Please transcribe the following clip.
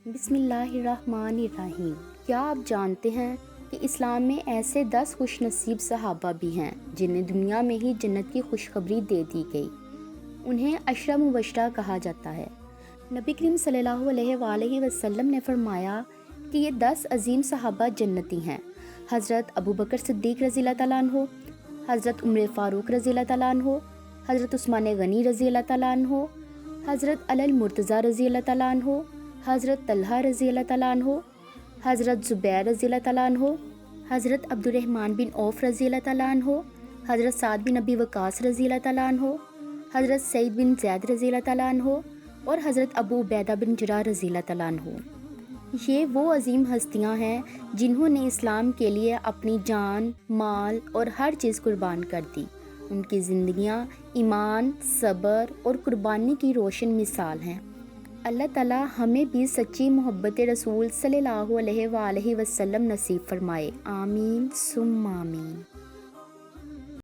بسم اللہ الرحمن الرحیم۔ کیا آپ جانتے ہیں کہ اسلام میں ایسے 10 خوش نصیب صحابہ بھی ہیں جنہیں دنیا میں ہی جنت کی خوشخبری دے دی گئی؟ انہیں عشرہ مبشرہ کہا جاتا ہے۔ نبی کریم صلی اللہ علیہ وآلہ وسلم نے فرمایا کہ یہ 10 عظیم صحابہ جنتی ہیں۔ حضرت ابو بکر صدیق رضی اللہ تعالیٰ عنہ، حضرت عمر فاروق رضی اللہ تعالیٰ عنہ، حضرت عثمان غنی رضی اللہ تعالیٰ عنہ، حضرت علی المرتضیٰ رضی اللہ تعالیٰ عنہ، حضرت طلحہ رضی اللہ تعالیٰ عنہ، حضرت زبیر رضی اللہ تعالیٰ عنہ، حضرت عبد الرحمن بن عوف رضی اللہ تعالیٰ عنہ، حضرت سعد بن ابی وقاص رضی اللہ تعالیٰ عنہ، حضرت سعید بن زید رضی اللہ تعالیٰ عنہ اور حضرت ابو عبیدہ بن جراح رضی اللہ تعالیٰ عنہ۔ یہ وہ عظیم ہستیاں ہیں جنہوں نے اسلام کے لیے اپنی جان، مال اور ہر چیز قربان کر دی۔ ان کی زندگیاں ایمان، صبر اور قربانی کی روشن مثال ہیں۔ اللہ تعالیٰ ہمیں بھی سچی محبت رسول صلی اللہ علیہ وآلہ وسلم نصیب فرمائے۔ آمین ثم آمین۔